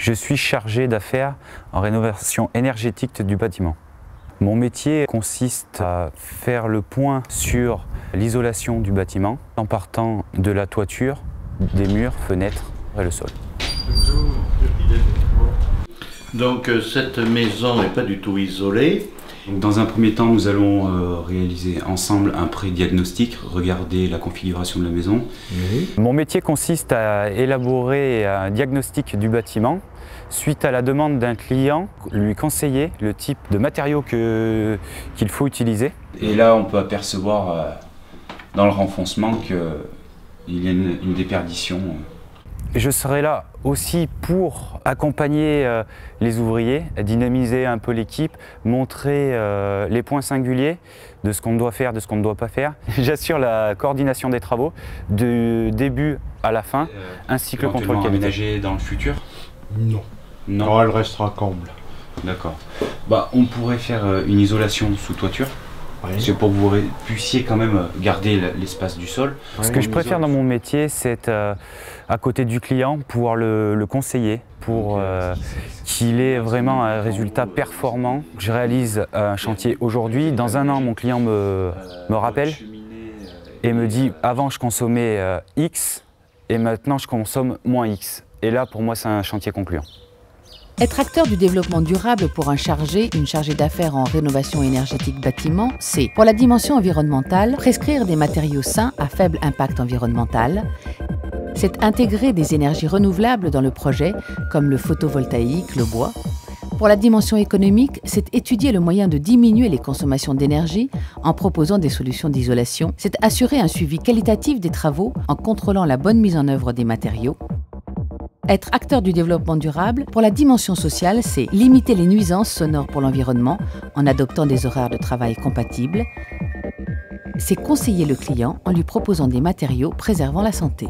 Je suis chargé d'affaires en rénovation énergétique du bâtiment. Mon métier consiste à faire le point sur l'isolation du bâtiment en partant de la toiture, des murs, fenêtres et le sol. Donc cette maison n'est pas du tout isolée. Dans un premier temps, nous allons réaliser ensemble un pré-diagnostic, regarder la configuration de la maison. Oui. Mon métier consiste à élaborer un diagnostic du bâtiment. Suite à la demande d'un client, lui conseiller le type de matériaux qu'il faut utiliser. Et là, on peut apercevoir dans le renfoncement qu'il y a une déperdition. Je serai là aussi pour accompagner les ouvriers, dynamiser un peu l'équipe, montrer les points singuliers de ce qu'on doit faire, de ce qu'on ne doit pas faire. J'assure la coordination des travaux du début à la fin, ainsi que le contrôle qualité. Aménagé dans le futur? Non. Non, elle restera comble. D'accord. On pourrait faire une isolation sous toiture. Oui. C'est pour que vous puissiez quand même garder l'espace du sol. Ce que je préfère dans mon métier, c'est être à côté du client, pouvoir le conseiller pour qu'il ait vraiment un résultat performant. Je réalise un chantier aujourd'hui. Dans un an, mon client me rappelle et me dit « Avant, je consommais X et maintenant, je consomme moins X ». Et là, pour moi, c'est un chantier concluant. Être acteur du développement durable pour une chargée d'affaires en rénovation énergétique bâtiment, c'est, pour la dimension environnementale, prescrire des matériaux sains à faible impact environnemental. C'est intégrer des énergies renouvelables dans le projet, comme le photovoltaïque, le bois. Pour la dimension économique, c'est étudier le moyen de diminuer les consommations d'énergie en proposant des solutions d'isolation. C'est assurer un suivi qualitatif des travaux en contrôlant la bonne mise en œuvre des matériaux. Être acteur du développement durable, pour la dimension sociale, c'est limiter les nuisances sonores pour l'environnement en adoptant des horaires de travail compatibles. C'est conseiller le client en lui proposant des matériaux préservant la santé.